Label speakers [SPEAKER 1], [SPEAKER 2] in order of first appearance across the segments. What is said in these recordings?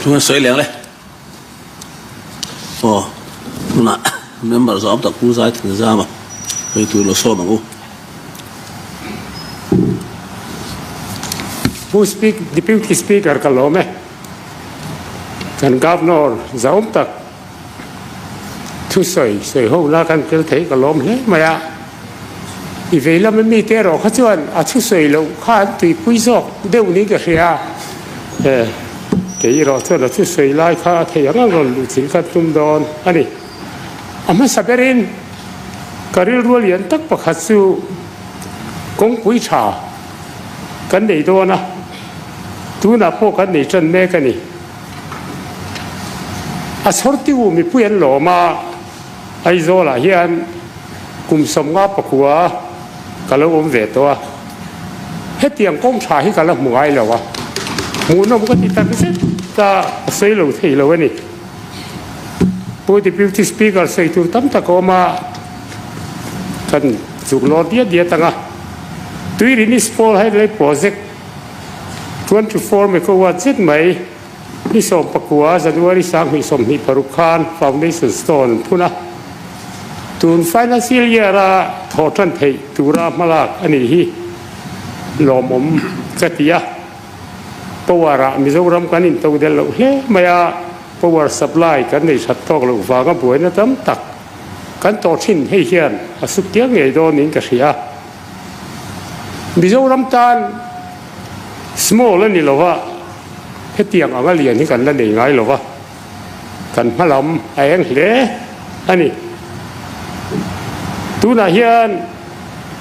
[SPEAKER 1] ช่วยสวยเหลืองเลยโอ้น่ะเมื่อมาสอบตะกู้สายถึงซ้ำอ่ะเคยตัวเราสอบมั้งกู
[SPEAKER 2] ผู้ speak deputy speaker กันหรอไหมกัน governor สอบตะทุสวยห้องละกันจะเทกันหรอไหมไม่อะอีเวลาไม่มีเตะหรอกเขาชวนทุสวยเราข้าตีคุยซอกเดี๋ยวนี้ก็เสียเกี่ยเราเท่าเราทุสวยไล่ข้าเที่ยงงั้นรู้สิ่งกันตุ้มโดนอันนี้อามาสับเปรินการรัวเลียนตักประคัตสู่กงกุยชากันไหนตัวนะตัวน่ะพวกกันไหนจันแม่กันนี่อาสอร์ติวมีผู้เห็นหล่อมาไอโซล่ะเฮียนกุมสมงาปะขัวกันแล้วอมเวตัวเฮ็ดเตียงกงชาให้กันแล้วมึงไงแล้ววะหมูน้องก็ติดตามเสร็จจะใส่เราเที่ยวนี่ผู้ที่พิธีสปีกเกอร์ใส่ตัวตั้มตะโกมากันจุกโลเดียตั้งอ่ะตัวนี้นี่สปอร์ให้เลยโปรเจกต์24ไม่ก็ว่าเจ็ดไหมนี่สมปะกัวจันวารีสังมีสมนี่ปรุขานฟาวเดชั่นสโตนพูนะตุน financial year ระทอทันเทตุรามาลากอันนี้ฮีลมอมกติยาปวาระมิโซรัมกันอินตัวเดลเล่ไม่อะปวาระ supply กันในชัดทอกลูกฟ้ากันป่วยนะตั้มตักกันต่อชิ้นให้เฮียนสุดเกี่ยงไงโดนนินกษียมิโซรัมตัน small แล้วนี่หรอวะเฮตียงอ่างเลียนนี่กันแล้วนี่ไงหรอวะกันพะลำไอ้ยังเล่อันนี้ตัวน่ะเฮียน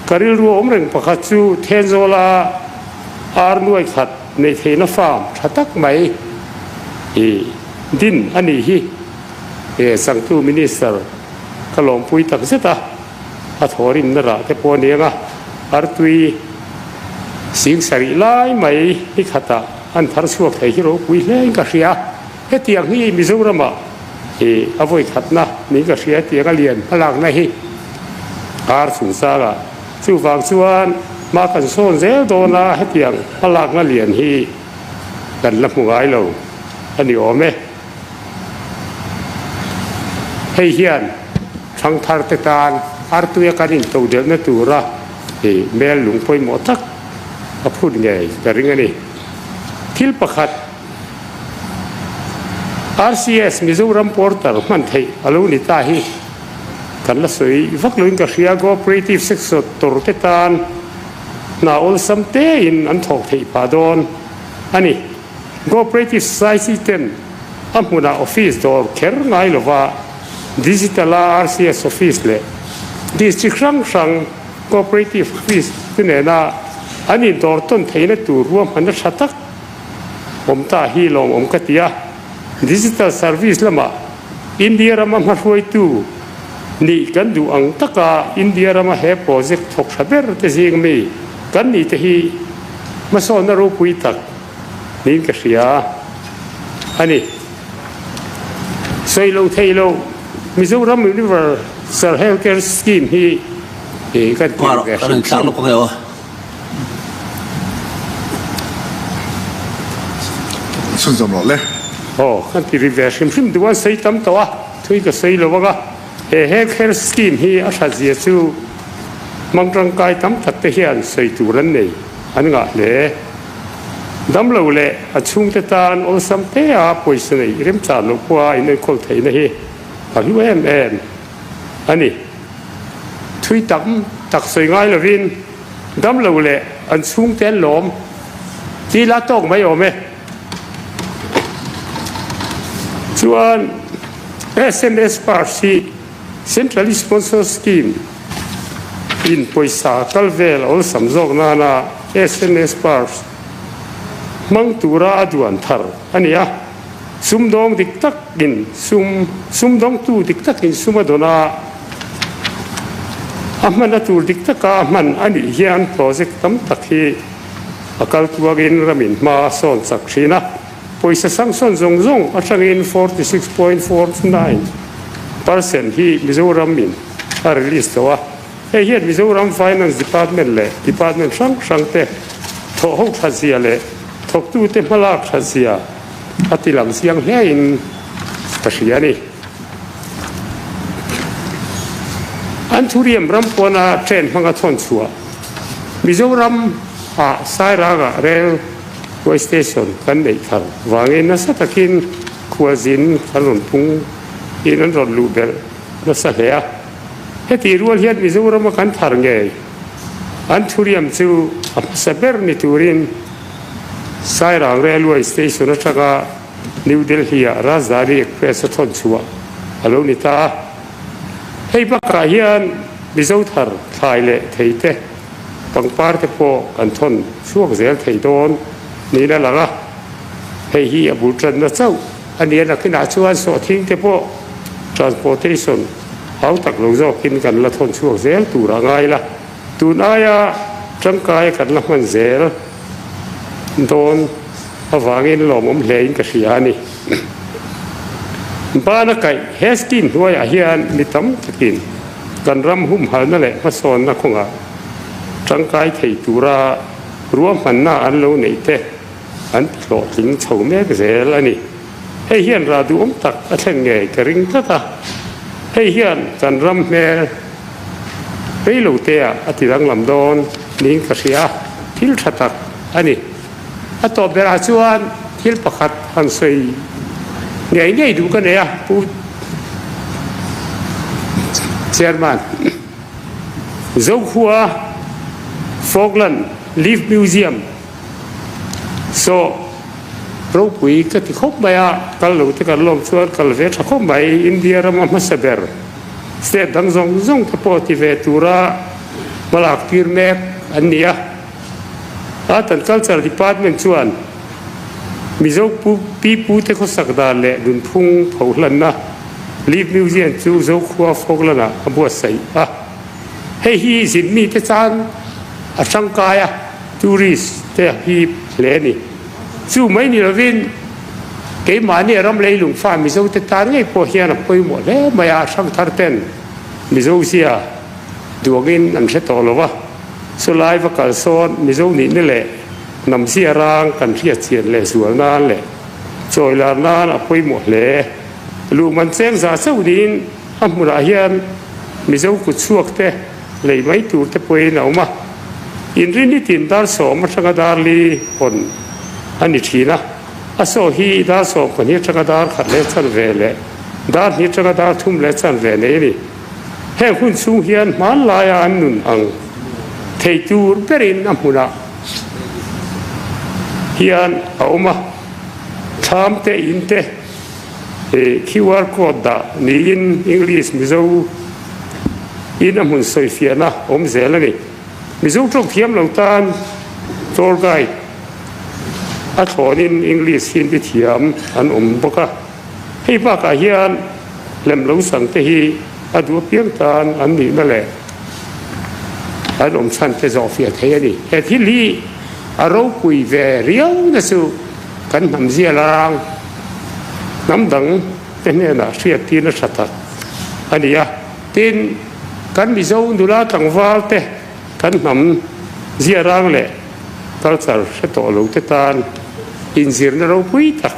[SPEAKER 2] การิลรวมเรื่องประคัตสูเทนโซลาอาร์นวยขัดในเทนฟาร์มชัตักไหมดินอันนี้ฮีสังตูมินิสเตอร์ขลมปุยตักเสตาอัฐอรินนระเทปเนียงอาร์ตุยสิ่งสริไลไม่ฮิขัดอันทาร์สวกไทยฮิโร่ปุยเล่นกับเสียเฮตียงนี้มิซูรามาอวัยขัดนะนี่กับเสียเตียงเลียนพลังนะฮีอาร์สุนซาละสู้ฟังส่วนมากันโซนเซลโดนาเฮตียงพลังเลียนฮีกันละมุงไอเราอันนี้โอเมให้เฮียนช่างทาร์ตตานอาร์ตุยกันอินตัวเดียวนั่นตัวละเมลลุงพอยหมดทักพูดไงแต่เรื่องนี้ทิลประคัต RCS มิโซรัมพอร์ตร์มันไทยอลูนิตาฮีกันละสวยฟักลุยกับเชียร์ cooperative sector ตัวเตตานน่าอลสัมเตอินอันทอกไทยพาดอนอันนี้ cooperative society เต็มอันมุนาออฟฟิศตัวเคร์ไงหรือว่าดิจิทัล RCS ออฟฟิศเลยดิจิทัลช่าง cooperative office ที่ไหนนะอันนี้ตัวต้นไทยนั่นตัวรวมมันจะชัดตักผมตาฮีลงผมกติยาดิจิทัลเซอร์วิสละมาอินเดียรามาช่วยตัวนี่กันดูอังตะกาอินเดียรามาเฮโปรเจกต์ทกชับเบอร์ที่สิ่งมีกันนี่ที่มาสอนรูปุยตักนี่ก็เสียอันนี้สวยโลไทยโลมิโซรัมยูนิเวอร์แซลเฮลท์แคร์สกีมที่กันที่
[SPEAKER 1] ว่าเราตั้งตั้งลูกเขาเหรอ
[SPEAKER 3] 顺怎么了嘞？
[SPEAKER 2] 看ที่รีเวอร์ชิมดูว่าใส่ตั้มตัวทุยก็ใส่แล้วว่าเฮลท์แคร์สกีมที่อาชาเจียซูมังร่างกายตั้มตัดเทียนใส่ตัวนั้นนี่อันงั้นเลยดัมเราเลยอาชุ่มเตตานอลสัมเตะป่วยสนิเริ่มจากลูกว่าอินในคนไทยนี่อายุเอ็มอันนี้ทุยตักใส่ง่ายเลยวินดัมเราเลยอันชุ่มเต้นลมที่ละตกไม่ออกไหมส่วน SNS Parsi Centrally Sponsored Scheme อินป่วยสากัลเวลอลสัมจอกนานา SNS Pars มังตุราดวนทาร์อันนี้ซุ่มดองดิกตักกินซุ่มดองตูดิกตักกินซุ่มดอนามันตูดิกตักมันอันนี้เฮียนโปรเจกต์ตั้มตักที่อาการตัวกินรามินมาสอนสักชีนะป่วยสังสนจงอาจารย์อิน 46.49% ที่มิโซรัมมินรีลิสตัวเฮียนมิโซรัม Finance Department เลย Department ช่างเตะทอกทัศเซียเลยทอกตู้เต็มพลักทัศเซีย อติหลังเสียงเฮียอินตะเสียนี่อันทุเรียมรำปนาเทรนพังกะทนชัวมิโซรัมสายรากะเรลเวสเตชันกันได้ทำวางเงินนัสตะกินขวาจินขนมพุงอินันรถลูเบลนัสเลียเฮติรัวเฮียมิโซรัมกันทาร์เงยอันทุเรียมจูอัพสเปอร์นิทูรินสายรางเรลเวสเตชันนัชกานิวเดลฮีราซารีเอ็กเพรสทนชัวฮัลโหลนิตาให้ปากกาเฮียนมิโซทาร์ไทยเลเทยเตบางปาร์ตพอกันทนช่วงเสียเทยโดนนี่นั่นละละให้ฮีอบุตรนัดเจ้าอันนี้นักขึ้นอาชวนสอทิ้งเทพอ transportation เอาตักลงจอกินกันละทนช่วงเสียตูระไงล่ะตูนายาจังกายกันละมันเสียโดนเอาวางเงินหลอมเลนกับเสียนี่บ้านไก่เฮสตินหัวเฮียนมิตรตะกินกันรำหุ่มหันนั่นแหละมาสอนนักของอาจังกายเทตุรารวมมันหน้าอันโลนี่เตอันโหลดถึงเฉาแม่กเสละนี่ให้เฮียนราดูอมตักอันเงยกระริงตะตาให้เฮียนกันรำแม่ให้ลูเตะอธิรังลำดอนนิ่งกระเสียทิลชัตักอันนี้อันต่อเบราชวนทิลประคัดหันใส่ไงดูกันเนี่ยผู้เชอร์มันเจ้าขัวฟอกแลนด์ลีฟมิวเซียมโซ่เราปุยก็ที่คบไปอ่ะกัลลูที่กัลลมชวนกัลเวทคบไปอินเดียรามาสเบอร์สเตดดังซงที่พอที่เวตูระมาลักพิรเมกอันนี้อ่ะตัน culture department ชวนมิโซปูเทคสักดาเล่ดุนพุงเผาลันนะลีฟมิวเซียมจูโซขัวฟอกลันนะบัวใส่อ่ะให้ฮีสินมีเทจานอาชังกายะทัวริสเตะฮีเลนี่จู่ไม่นี่เราวินเกี่ยมาเนี่ยรำเลยลุงฟ้ามิโซเตตาเนี่ยพอเฮียนะพอยหมดเลยไม่อาชังทาร์เตนมิโซเสียดวงินอันเสตอลวะสุไลฟ์กัลโซนมิโซนี่แหละนำเสียร่างกันเทียเสียนเลยสวนนั่นแหละจอยลานานะพอยหมดเลยลูกมันเส้นซาเซาดินอัมมุราเฮียนมิโซกุดชวกเตะเลยไม่ตูเตะพอยหนาวมาอินรินิตินดาร์สอมาชักดาร์ลีคนอันนี้ทีนะอาโซฮีดาร์สอคนนี้ชักดาร์ขัดเลชันเวลดาร์นี้ชักดาร์ทุ่มเลชันเวลนี่แห่คุณสูงเฮียนมันลายอันนุนอังเทจูร์เปรินอัมมุนาเฮียนเอามาทำเตอินเตQR code ดานี่อินอังกฤษมิโซอินอัมมุนโซเฟียนะอมเซลนี่มิซูทุกเทียมเหล่าตานโจลไกอัฐอนินอังกฤษหินพิเทียมอันปกะให้ปากาเฮียนเล่มเหล่าสังเตหีอัดวเพียงตานอันนี้นั่นแหละอันสันเตจอฟียเทียนี่แต่ที่ลีอารูปุยเวเรียวนะสูกันทำเสียลางน้ำดังเป็นเนี่ยนะเสียตีนชัดอันนี้อ่ะตีนกันมิซูดูแลตั้งวาลเตกันนำเสียร่างเละตัดสารเสตอลูกเตตานอินซีร์นเราปุยตัก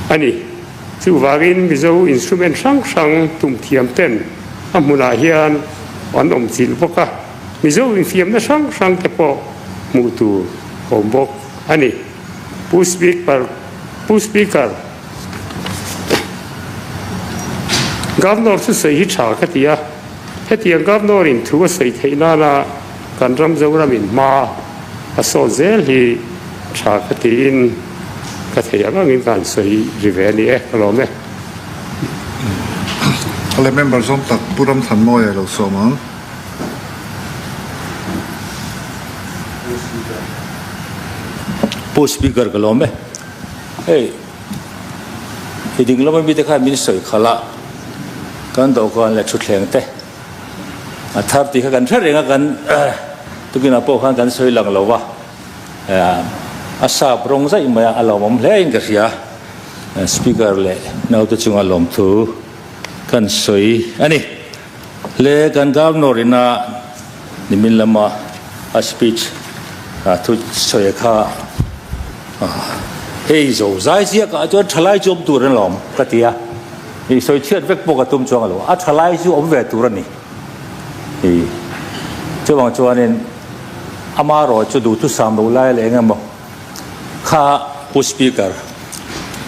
[SPEAKER 2] อันนี้จู่วากินมิโซอินสตูเมนต์ช่างตุ่มเทียมเต้นอัมมุนาเฮียนอันศิลปะมิโซอินเทียมนะช่างเตปอมูตูโฮมบกอันนี้ผู้สปีกเกอร์governor สุดใส่หิชาคติยาเฮตียงกับนอรินทัวใส่เทนานากันรำเจ้ารามินมาอโซเซลฮีชาคตีนก็เทียงก็เงินการใส่ริเวณีก็ลองไหม
[SPEAKER 3] อะไรเมมเบอร์ส่งตักผู้รำทันมอยเราสมัง
[SPEAKER 1] ผู้สปีกเกอร์ก็ลองไหมเฮ้ยที่จริงแล้วไม่มีแต่ข้ามินิสเตอร์ขละกันต่อกันและชุดแข่งเตะถ้าตีกันเท่าไรกันตุกินอาโปขันกันสวยหลังเราวะอาซาบรงใจมาอารมณ์เล่นกันเสียสปีกเกอร์เล่นเอาตัวจงอารมณ์ทูกันสวยอันนี้เล่กันกับนอรินานิมิลลามาสปีชทุกสวยข้า เฮ้ยโจใจเสียก็จนทลายจมตัวนั่นหลอมกติยาอีโซเชียลเวกปกตุมจวงหรอทลายจู่อมเวตัวนี่เจ้าบางจวนเนี่ยอามารอจะดูทุสามดูไล่เลยงั้นบ่ข้าผู้สปีกเกอร์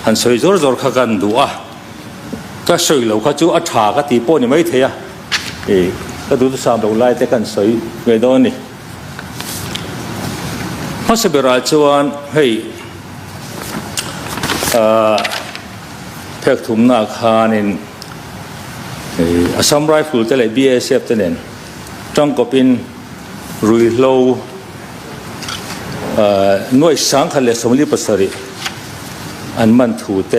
[SPEAKER 1] หันสวยจอร์ข้ากันดูก็สวยแล้วข้าจู่ฉากตีโป้นี่ไม่เทียก็ดูทุสามดูไล่แต่กันสวยเวดอนนี่เพราะสเปราจวนเฮ้ยเพิกถุมนาคานินอัสสัมไรฟิลเตเลบีเอสเอฟเตเนนจังก็เป็นรุยโลหน่วยสังขารสมริปัสริอันมันถูเต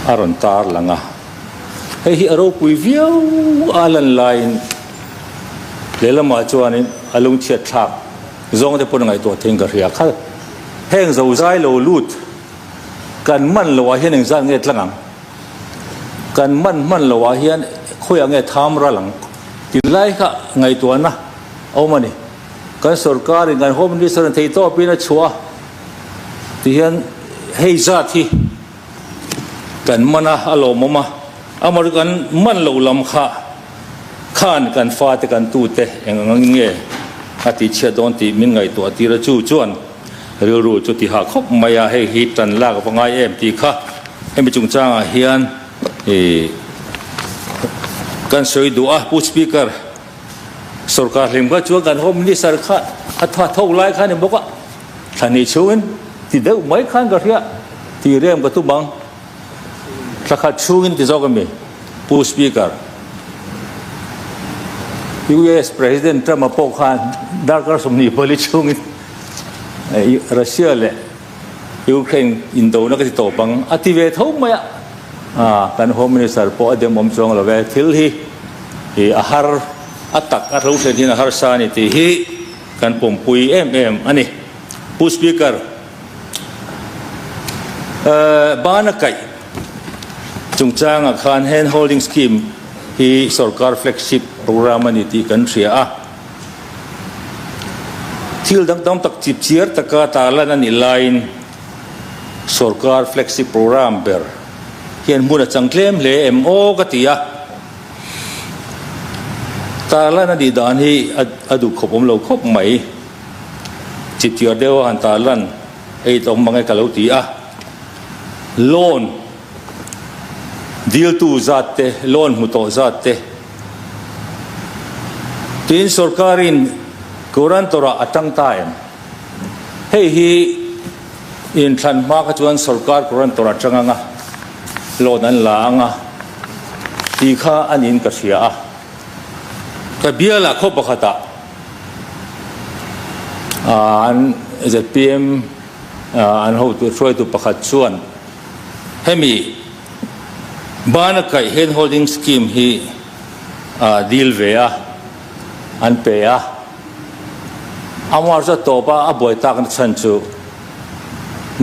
[SPEAKER 1] อารอนตาร์ลังอ่ะเฮ้ยอารมณ์วิวิวอาลันไลน์เลลมาจวนนินอารมณ์เฉียดฉากจงได้พูดง่ายตัวเทงกระเรียกเขาแห่งเจ้าใจโลลูดกันมันละวะเฮียนหนึ่งสังเงตลังกันมันละวะเฮียนคุยเงตทำระหลังที่ไรก็ไงตัวนะเอามานี่กันสุรการกันโฮมนิสรันเทโตปีนัชัวที่เฮียนให้ซาที่กันมันนะอารมณ์มาอามากันมันละลำข้านกันฟาดกันตูเตะอย่างเงี้ยอาทิตย์เช้าตอนที่มินไงตัวที่เราจู่จวนเรือรูจุดที่หาคบมายาให้ฮิตันลากฟังไอตีข้าให้ไม่จงจ้างเฮียนกันสวยดูผู้สปีกเกอร์สุรการเลี้ยงก็ช่วยกันโฮมนิสร์ข้าอัฐเท่าไรข้าเนี่ยบอกว่าท่านนี่ชวนที่เด็กไม่ข้านก็เรียที่เรียมก็ตุบังถ้าข้าชวนที่เจ้าก็มีผู้สปีกเกอร์U.S. President Trump มาพกข้านดาร์กสมนีบริชงรัสเซียเลยยูเครนอินโดนักที่โตบังอธิเวทเขาไม่กันโฮมินิสต์พอเดมอมจงละเวทิลฮีอาหารอัตักอัตรู้เส้นที่อาหารสานิติฮีกันปุ่มปุยอันนี้ผู้สปีกเกอร์บ้านไก่จงจ้างอาคาร hand holding scheme ฮีสุรการ flagship โปรแกรมนี้ที่กันเสียที่ดังต้องตักจิบเชียร์ตะกาตาลนันอิไลน์สุรการ flagship โปรแกรมเบอร์เฮียนมุนจังเคลมเลยMO กติยาตาลนันดีดานฮีอดุขบเราคบไหมจิตเดียวเดียวอันตาลันไอ้ตรงมังไงกะเลวตีโลนดีลตูจัดเตโลนมุโตจัดเตทีนสุรการินกุรันตัวอัตังตายเฮ้ยฮีอินทันมากจวนสุรการกุรันตัวจังงะโลนันลางะที่ข้าอันอินกษยาก็เบี้ยละครบปะขตาอันจะเตรียมอันเขาตัวช่วยตัวประคัดส่วนให้มีบ้านไก่ hand holding scheme ฮีดีลเวียอันเปียอามาจะโตป้าบ่อยตากันฉันจู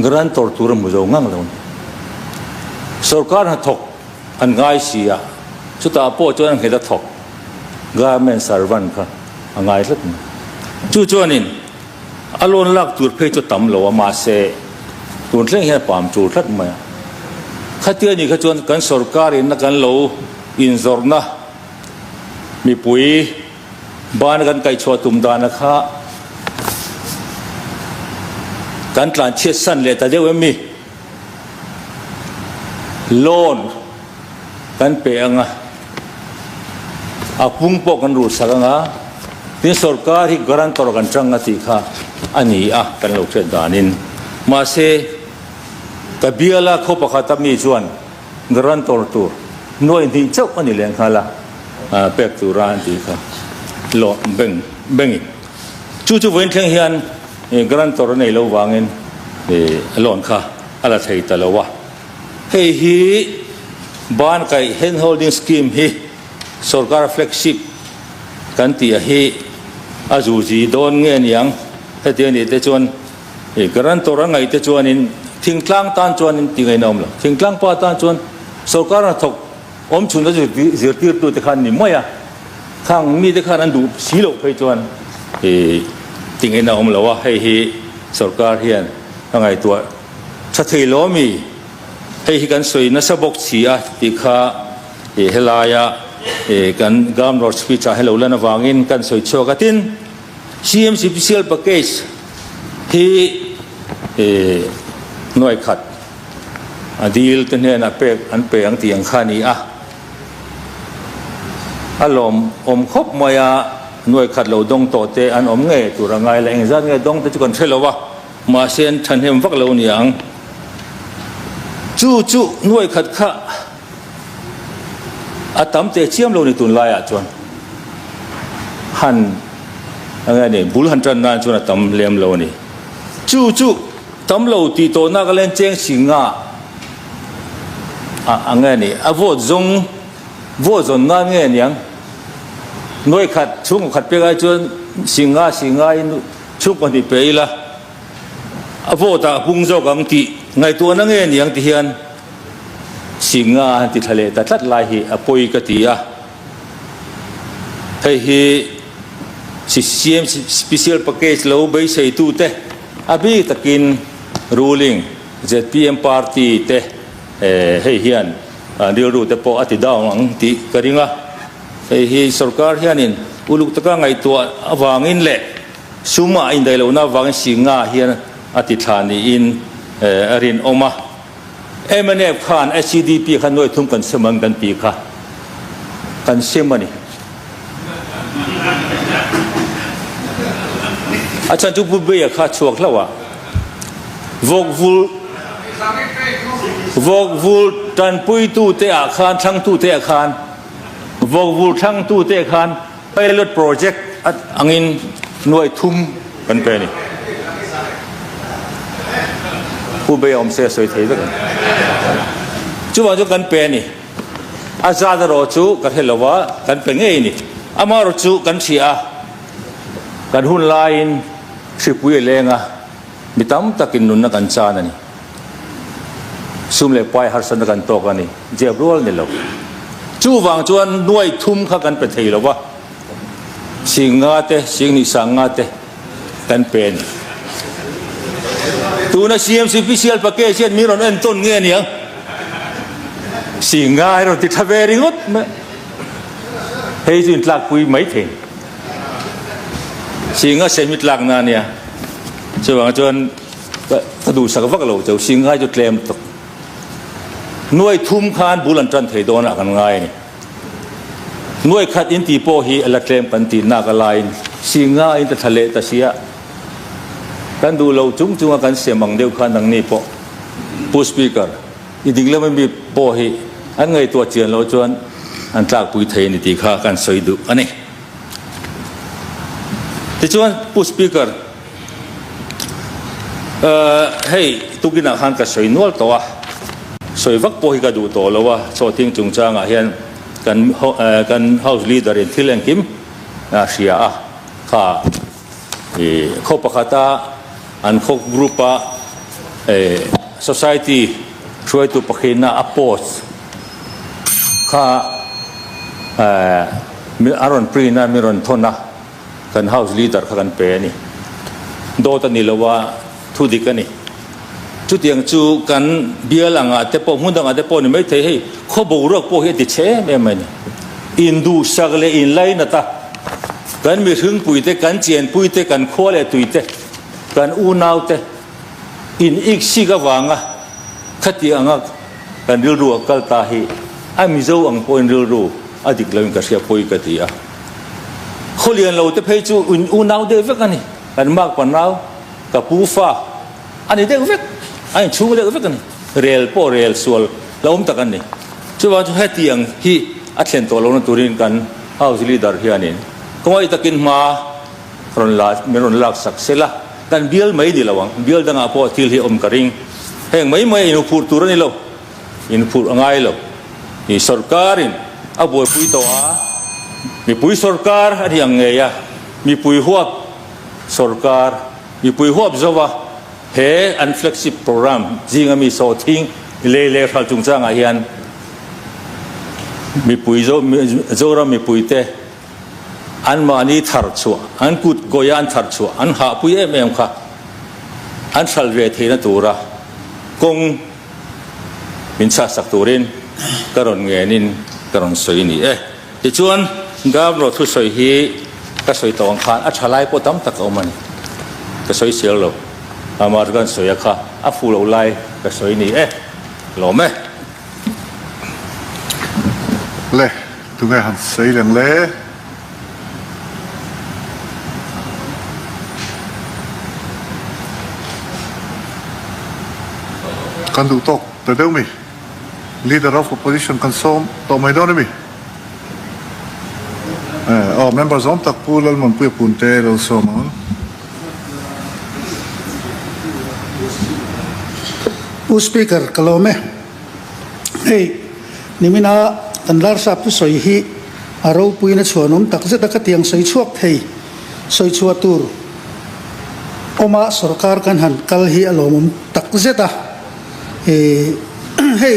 [SPEAKER 1] กรันตัวตัวมุจงงังเลยสุรการหัดถกอันง่ายเสียชุดตาโป้จวนเห็นถกกาเมนสารวันค่ะง่ายสักจู่จวนนินอารมณ์ลักตัวเพจต่ำหลวมาเสตัวเรื่องเห็นปามจูดรัดมาข้าเตี้ยนี่ข้าจวนกันสุรการินนักกันโลอินซอร์นะมีปุ๋ยบ้านกันไก่ชัวตุ่มดานะคะการตลาดเชี่ยสั้นเลยแต่เดี๋ยวมีโลนกันเปียงพุ่งปกันรูสักงะที่สุรการที่กรันตัวกันจังกติค่ะอันนี้กันลูกเชดานินมาเสกเบียละคบขัดมีชวนกรันตัวหน่วยที่เจ้าอันนี้เลี้ยงข้าละเป็กตุรานที่ค่ะโลเบ่งจู่เว้นเทียงเฮียนกรันตัวในโลวางินหลอนค่ะอะไรใช่ตลอดวะเฮ้ยบ้านไก่ hand holding scheme ฮีสุรการ flagship กันตีฮีอาจูจีโดนเงี้ยยังแต่เดี๋ยวนี้แต่ชวนกรันตัวไงแต่ชวนนินทิ้งกลางตานชวนนินตีไงน้อมละทิ้งกลางป้าตานชวนสุรการถกอมชุนแล้วจะเสียตีตัวแต่ขันนี่ไม่ข้างมีแต่ขันนั้นดูสีโลกไปชวนติงไงน้อมละว่าให้สุรการเฮียน ไงตัวชัดเจนล้อมีให้กันสวยนัสบกเสียติคาเฮลายากันกามรถสปีชาเฮลเลนวางินกันสวยโชกัติน CM Special Package ที่หน่วยขัดดีลตัวเนี่ยนะเปกอันเปกอันที่ยังขานี้อารมณ์ครบมายาหน่วยขัดเราดงโตเตอันเงยตัวร่างกายแรงจัดเงยดงแต่จุกันเชื่อว่ามาเส้นทันเห็นฟักเราเนี่ยจู่หน่วยขัดข้าตั้มเตะเชี่ยมเราในตุนลายจวนหันอะไรนี่บุลหันจันนานจวนตั้มเลี้ยมเรานี่จู่ตั้มเราตีโตนักเล่นเจงสิงห์อะไรนี่วอดงานเงี้ยยังหน่วยขัดชุ่มขัดไปไงจวนสิงห์ชุ่มกันที่ไปละวอดพุ่งโจกังตีไงตัวนั่งเงี้ยยังที่เฮียนสิงห์ที่ทะเลแต่ทัดลายฮีอภัยกติยาให้ฮีCM Special Package เราไปใช้ตู้เตะบีตะกิน ruling ZPM Party เตะให้เฮียนเดี๋ยวรู้แต่พออธิดาวหลังที่กระดิ่งละให้ฮีสุรการเฮียนินอุลุกตะก้าไงตัววางอินเละสุมาอินได้แล้วนะวางสิงห์เฮียนอธิฐานีอินอรินออกมาMNF ขัน SCDP ขันด้วยทุ่มกันเสมอกันปีค่ะกันเสมอนี่อาจารย์จุบุเบียข้าชวกแล้ววะวกวูลจันปุยตู้เตะอาคารทั้งตู้เตะอาคารวกวูลทั้งตู้เตะอาคารไปลดโปรเจกต์อังอินหน่วยทุ่มกันไปนี่ผู้ไปอมเสียสวยเท่ากันจู่ว่าจู่กันเป็นนี่อาจารย์รอจู่กันเห็นแล้วว่ากันเป็นไงนี่อามารู้จู่กันเสียกันหุ่นลายสิบวิเลงมิตามตะกินนุนนักันจานันี่ซุ่มเล็บไปหาสันกันโตกันนี่เจ็บรัวนี่แล้วจู่วางจวนหน่วยทุ่มข้ากันเป็นเท่าแล้วว่าสิงห์เตสิงห์นิสังเตกันเป็นตัวนั้น CM Special Package มีรอนเอ็นต้นเงี้ยเนี่ยสิงห์รอนติดทะเวริงดไหมเฮ้ยจุนหลักปุยไม่ถึงสิงห์เซมิตหลักนั่นเนี่ยจะว่าจนก็ดูสักวักเราจะสิงห์จุดเล่มตกหน่วยทุ่มคานบุลันจันเทโดนกันง่ายนี่หน่วยขัดอินตีโปฮีอลเกลมปันตีนากลายสิงห์อินทะเลตะเสียกันดูเราจุ่มกันเสียมังเดียวกันดังนี้พอผู้สปีกเกอร์อีดิ่งแล้วไม่มีโปฮีอันไงตัวเจียนเราจวนอันจากปุยเทนิติข้ากันสวยดุอันนี้ที่จวนผู้สปีกเกอร์เฮ้ยตุกินอาหารกับสวยนวลตัวสวยวักโปฮีก็ดูตัวแล้วว่าโซทิ้งจุงจางอาเฮียนกันเฮาส์ลีดเดอร์ที่เล่นกิมเสียข้าเขาประกาศอันเขากรุ๊ปsociety ช่วยตัวประคินาอัปโพสข้ามีอารอนปรีน่ามีรอนทนนะกันเฮาส์ลีดเดอร์กันเปนี่โดตันนี่ละว่าทุดิกันนี่จุดยังจูกันเบียร์ลังอาเตปมุ่งดังอาเตปนี่ไม่เท่ให้เขาบอกรักพวกเฮติเช่ไม่ไหมนี่อินดูสักเลยอินไลน์นะตากันมีถึงปุยเตกันเจียนปุยเตกันโคเลตุยเตกันอูนาวเตอินอีกสิกวางขัดยังกันเรื่องกัลตาฮีอามิโซอังปอยเรื่องอดีตเราเป็นกษัตริย์ปุยกันที่เขาเรียนเราเตเพจูอูนาวเดวิกันนี่กันมากกว่าเรากับปูฟ้าอันนี้เด็กวิกอันนี้ชูเด็กวิกนี่เรลโปเรลส่วนเราอุ้มตะกันนี่ช่วยว่าจะให้เตียงที่อัดเชนตัวเราตุรินกันเอาสิลีดาร์เฮียนี่ก็ว่าตะกินมาคนละมีคนลักสักเสละกันเบียลไม่ดีละวังเบียลดังอาพอที่ที่อมกระริงเฮงไม่อินุพูดตัวนี่เราอินุพูดง่ายเรานี่สุรการินอาบุยปุยตัวมีปุยสุรการอะไรอย่างเงี้ยมีปุยหัวสุรการมีปุยหัวจะว่าเฮอันเฟล็กซิบโปรแกรมจริงมีโซทิ้งเล่ๆฟังจุงจ้างอาเฮียนมีปุยโจรามีปุยเตอันมานีทาร์ชัวอันกุดโกยันทาร์ชัวอันหาปุยเอ็มค่ะ อันสัลเวทีนัตูระกงมินชาสักตูรินกรอนเงินินกรอนสวยนี่ที่ชวนกำรถทุสวยฮีก็สวยตองขานอัชไลปอตั้มตะกอมันก็สวยเสียลอามาร์กันสวยค่ะอัฟูลไลก็สวยนี่หล่อไหม
[SPEAKER 3] เล่ตุงไงหันใส่เหลืองเล่กันดูตกแต่เดี๋ยวมี leader of opposition กันซ้อมต่อไม่ได้ไหมmembers ตักพูดแล้วมันเพื่อปุ่นเตะเราซ้อม
[SPEAKER 4] ผู้ speaker กล่าวไหมเฮ้ยนี่มินาตันลาร์สับผู้สวยฮีอารมณ์ปุยนัชวนนตักเจตกเตียงสวยชั่วเทยสวยชั่วตูร์ออกมาสุรการกันหันกัลฮีอารมณ์ตักเจตาเฮ้ย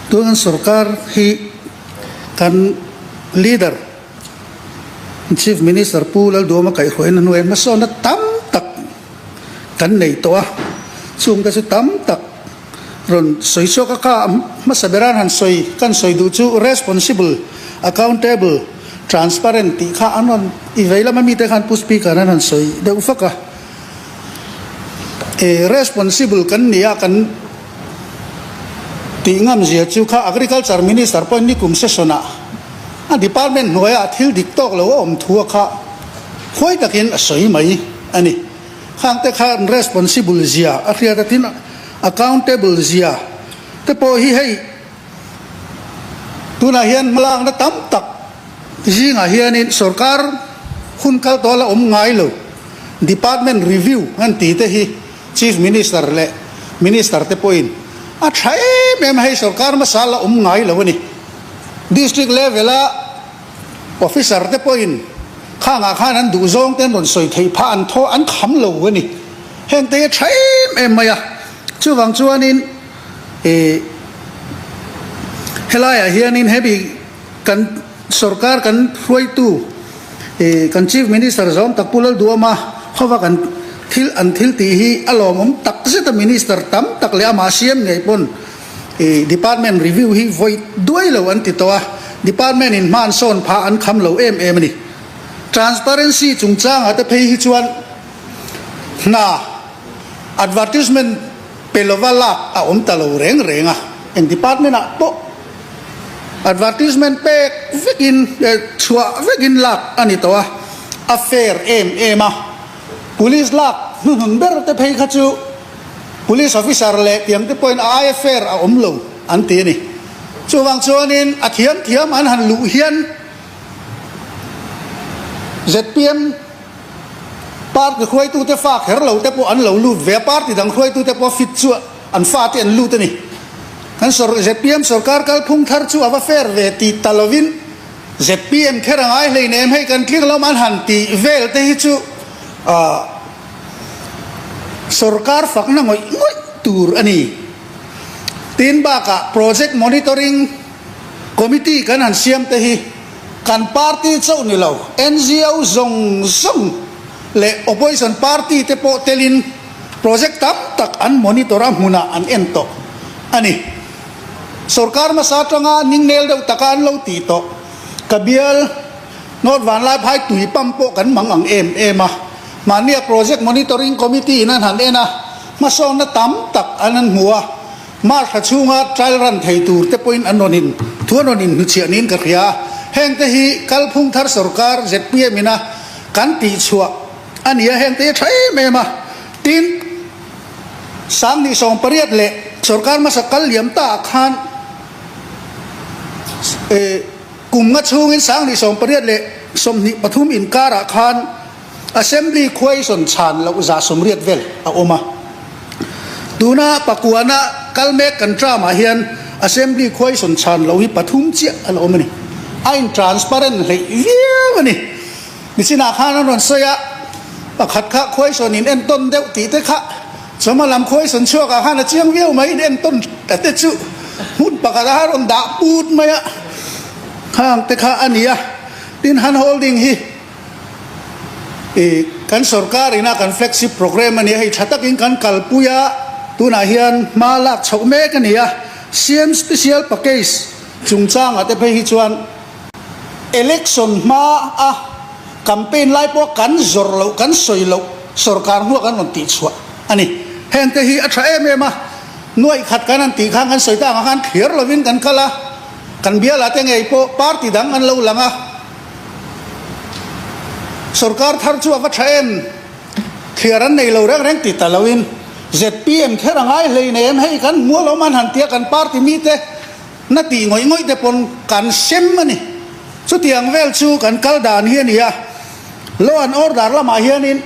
[SPEAKER 4] ตัวนั้นสุรการฮีกัน leader chief minister พูดแล้วดูมาไก่หอยนั่นเองมาสอนนัดตั้มตักกันในตัวช่วงก็จะตั้มตักรอนสวยชั่วก็มาสับเรานหันสวยกันสวยดูจู responsible accountable transparent ที่ข้าอันนั้นอีเวลามันมีแต่การพูดสปีกนั้นหันสวยเดี๋ยวฟักresponsible กันเนี่ยกันตีงามเสียจูข้า agriculture minister พอนี่กลุ่มเสชนะdepartment หน่วยที่ดิกตอกแล้วว่าทัวข้าค่อยตะเกียนสวยไหมอันนี้ข้างแต่ข้า responsible เสียอาเรียแต่ที่น่ะ accountable เสียแต่พอให้ตัวน่ะเฮียนมาลางนั้นตั้มตักที่น่ะเฮียนี่สุรการคุณเขาตัวละง่ายเลย department review งั้นตีแต่ที่ chief minister และ minister แต่พออินใช่แม่ให้สุรการมาสาละง่ายเลยวันนี้ district level ละ officer แต่พออินข้างอาคารนั้นดูซองเต้นรถสวยที่ผ่านท่ออันขำเลยวันนี้เห็นแต่ใช่แม่ไม่ช่วงช่วงนี้เฮลายเฮียนินเฮบีกันสุรการกันรวยตู้กัน chief minister จอมตักพูดแล้วดูมาเขาว่ากันทิลอันทิลตีฮีอารมณ์ตักเสด็จ minister ตั้มตักเลยอามาเซียมไงปนdepartment review ฮีไว้ด้วยแล้วอันติดตัว department อินมันโซนพาอันคำเหลานี่ transparency จุงจ้างอาจจะเพย์ฮิจวนน่ะ advertisement เป็นว่าลักอมตะโลเร่งเอ็น department อ่ะโต advertisement เป็กวิกินชัววิกินลักอันนี้ตัว affair มา police ลักนุ่นเบอร์แต่เพย์ขจู police officer เล็กยังที่ point affair อมลงอันตีนี่ช่วงนี้อาเทียมอันหันลุเฮียน ZPM ปาร์ตี้คุยตู้เตฟ้าเฮร์เราเตปอันเราลูเวปาร์ตี้ดังคุยตู้เตปฟิตชัวอันฟ้าที่อันลูตัวนี้กันสร ZPM สกัดกัลพุ่งทาร์ชัวว่าเฟร์เวทีตลวิน ZPM แค่ร่างไอ้เลยเนี่ยให้กันคลิกแล้วมันหันตีเวลเตฮิชัวสกัดฝักนั่งงอยตูร์อันนี้ตีนบากะ project monitoring committee กันหันเสียมเตฮิกันปาร์ตี้เจ้านี่เรา NGO ซงและ opposition party เตปเตลิน project ตักอัน monitor มุนาอันเอ็นโตอันนี้สุรการมาสาตรงานิ่งเนลเดาตะการเราตีโตกระเบียลนอดวันไล่พายตุยปั๊มโปกันมังอังมาเนี่ย project monitoring committee นั่นหันนะมาส่งนะตั้มตักอันนั้นหัวมาขชูงา trial run ไทยตูเตปอินอันนนินทัวนนินเชียนินกระเขียแห่งแต่ฮีกัลพุ่งทาร์สุรการเจ็ดปีมินะกันตีชัวอันนี้แห่งแต่ใช่ไหมมาตีนสังนิสงปริยัติเละสุรการมาสกัลเลียมตาขานกลุ่มงัดชูงินสังนิสงปริยัติเละสมนิปทุมอินการะขาน assembly คุยสนชานแล้วอุตสาสมเรียดเวลเอามาดูนะปะกัวนะกัลเมกันตรามาเฮียน assembly คุยสนชานแล้วฮิปทุมเจียเอามานี่ไอ้ transparent เลยเยี่ยมนี่มิสินาข้านั่นเสียปะขัดข้าคุยสนินเอ็นต้นเดวตีเตข้าสมลำคุยสนชั่วกับข้าน่ะเจียงเวียวไหมเอ็นต้นแต่เตจุหุ่นปะกาดาร่นด่าปูดไหมอะข้างเตข้าอันนี้ดินฮันโฮลดิ้งฮี kan sarkar ina kan flagship program ani hei thatak in kan kalpuya tuna hian malak chhome kan ya siam special package chungchang ate phei hi chuan election ma a campaign lai po kan zorlo kan soilo sarkar hu kan on ti chua ani heng te hi atha em ma nuai khat kan an ti khang kan soita kan khiar lovin kan kala kan biala te ngei po party dang an lo langa sarkar thar chu ava thaen khiaran nei lo reng ti talawin ZPM kherangai leinem hei kan mualo man han tia kan party mi te na ti ngoi te pon kan sem ani chu tiang vel chu kan kal dan hian ya law and order lama hianin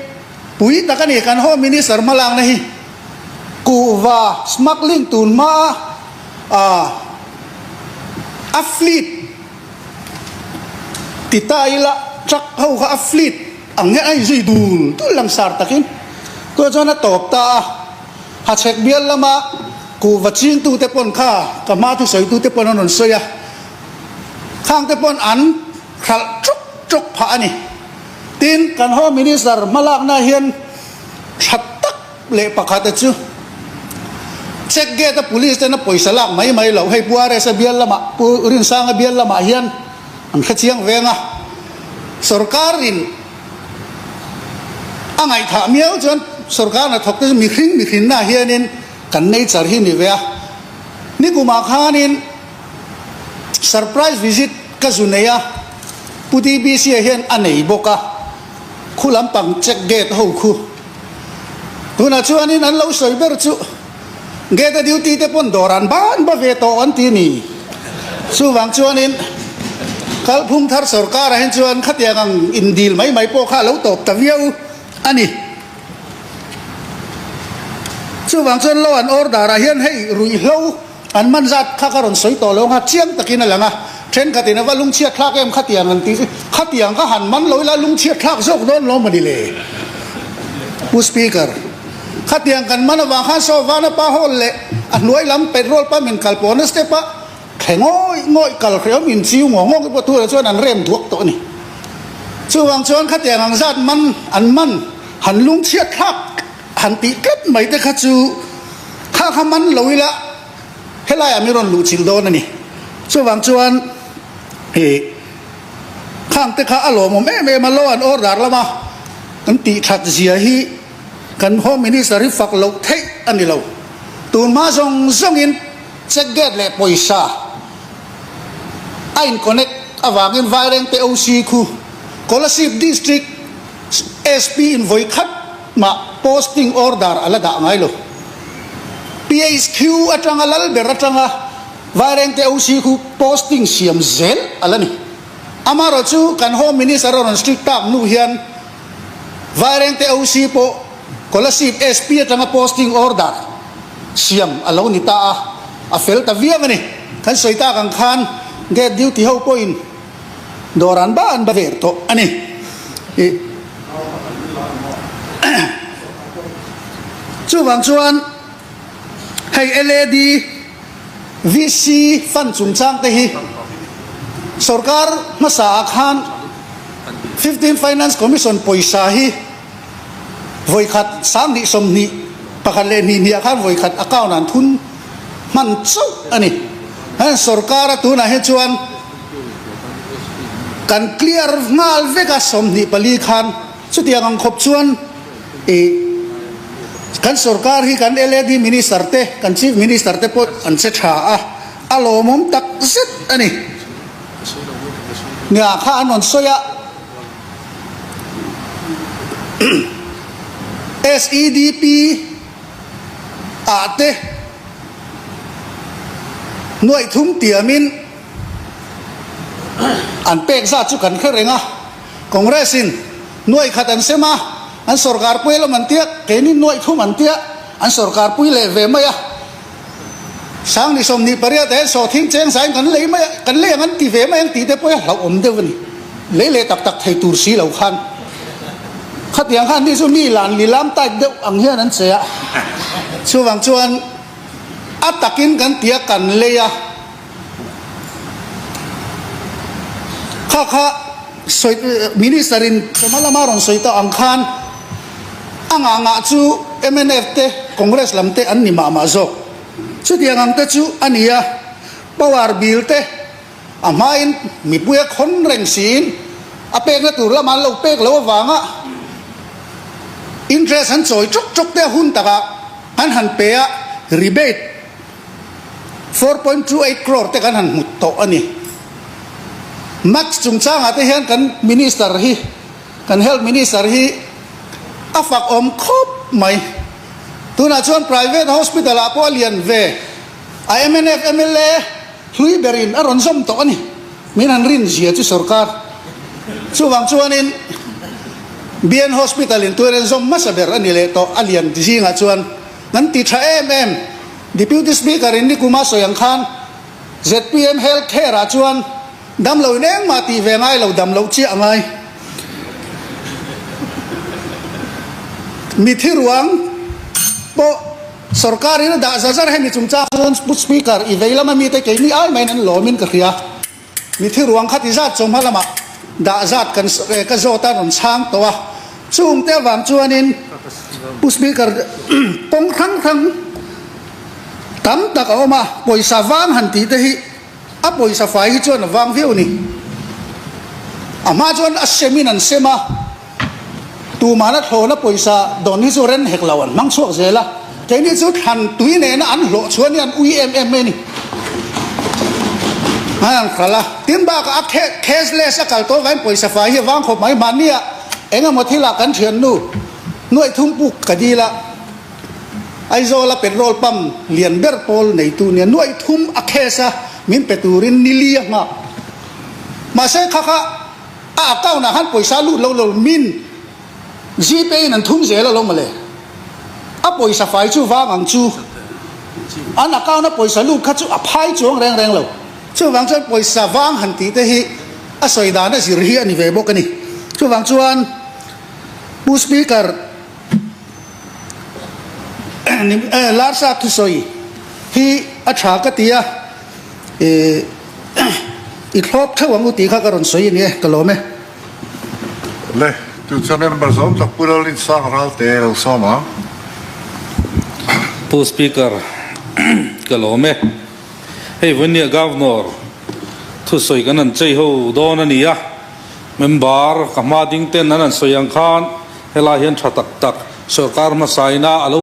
[SPEAKER 4] pui takani kan home minister malang na hi kuwa smuggling tun ma a fleet titaila truck ho kha a fleet ang nge ai zui dul tu lang sar takin to jona top ta ha chek bial lama ku waching tu te pon kha ka ma tu soi tu te pon non soya khang te pon an khal chuk chuk pha ani tin kan ho minister malak na hian thattak le pakhat chu check get the police te na poisa lak mai lo hei puare sa bial lama pu rin sang bial lama hian ang khachiang venga sarkarin angai tha miau chon sarkar na thok te mi khring na hianin kan nei char hi ni vea ni kuma khanin surprise visit ka zuneya puti bc hian anei boka khulam pang check gate ho khu tuna chuanin an lo soi ber chu gate duty te pon doran ban ba ve to an ti ni chu wang chuanin kal phung thar sarkar hen chuan khatiang in deal mai po kha lo top ta viau ani chu wang chuan law and order a hian hei rui hlo an man zat kha karon soi to lo nga chiang takin alanga tren katina wa lung chia thlak em khatiang an ti khatiang ka han man loila lung chia thlak zok don lo mani le pu speaker khatiang kan man wa kha so wa na pa hol le a nuai lam petrol pa min kal pon ste pa ngoi kal khreom min chiu ngong ko tu chuan an rem thuak to ni chu wang chuan khatiang ang zat man an man han lung chia thlak han ti ket mai te kha chu kha man loila helai amiron lu chil don ani chu wang chuan he khang te kha alo mo me ma lo an order lama kan ti that zia hi kan home minister fak lo thei ani lo tun ma zong in check get le poisa ain connect awangin vireng te oc khu Kolasip district SP in voi khat ma posting order ala da ngai lo PHQ atanga lal beratanga vareng te oc khu posting siam zel ala ni amaro chu kan home minister on strict tam nu hian vareng te oc po Kolasip SP atanga posting order siam alo ni ta a fel ta via mani kan soita kan khan get duty ho point doran ba an baver to ani chu wang chuan hei LED VC fan chung chang te hi sarkar masa khan 15 finance commission poisa hi voi khat sang ni som ni pakhale ni khan voi khat account an thun man chu ani han sarkar tu na he chuan kan clear ngal veka som ni pali khan chu tiang ang khop chuan kan sarkar hi kan LED minister te kan chief minister te po an che tha alo mom tak zet ani nya kha anon soya SEDP ate nuai thum tiamin an pek za chu kan kherenga congressin nuai khatan sema an sarkar puelo mantia keni nuai thu mantia an sarkar pui le ve maya sang ni som ni paria te so thing cheng sai kan le maya kan le an ti ve maya ti te poi lau om de vani le tak thai tur si lau khan khat yang khan ni chu mi lan li lam tai de ang hian an chea chu wang chuan atakin kan tia kan le ya kha minister in somala maron soita ang khan anga chu MNF te Congress lam te an ni ma zo chu tiang te chu ania power bill te amain mi puya khon reng sin apek na tur laman lo pek lo wanga interest han choi chok chok te hun taka han pe a rebate 4.28 crore te kan han mut to ani max chung chang ate hian kan minister hi kan health minister hi afak om khop mai tuna chuan private hospital a po lian ve IMNF MLA hlui berin aron som to ani min han rin zia chu sarkar chuwang chuanin BN hospital in turen zom masaber ani le to alian dizinga chuan nan ti tha deputy speaker in nikuma soyang khan ZPM healthcare a chuan damlo neng ma ti ve ngai lo damlo chi angai mi thiruang po sarkar in da zazar he mi chungcha chuan speaker I veilama mi te ke ni ai mai nan lomin ka khia mi thiruang khati zat chom halama da zat kan ka zota ron chang to wa chung te wang chuanin speaker pong thang tam tak oma poisa wang han ti te hi a poisa fai hi chuan wang viu ni ama chuan a seminan sema tu mana thona poisa don hi chu ren hek lawan mang chuak zela ke ni chu than tui ne na an lo chuan an UMM ni han khala tin ba ka cashless a kal to vain poisa fai hi wang khop mai mania enga mothila kan thian nu noi thum puk kadila aizola petrol pump lian ber pol nei tu ne noi thum akhesa min peturin nilia nga ma se khakha a account na han poisa lu lo min GPay nan thum zela lo male a poisa fai chu wang ang chu an account na poisa lu kha chu a phai chuang reng lo chu wang chan poisa wang han ti te hi a soida na sir hi ani ve bok ani chu wang chuan bu speaker larsa tu soi hi a tha ka tia I thlop thawang uti kha karon soi ni kalome
[SPEAKER 3] Le, tu channel number zom tak pura lin sang ral te lo soma.
[SPEAKER 5] Pu speaker kalome hey vania governor thu soi kanan chei ho don ania member kamading ten nan soyang khan hela hian thatak tak sarkar ma saina alo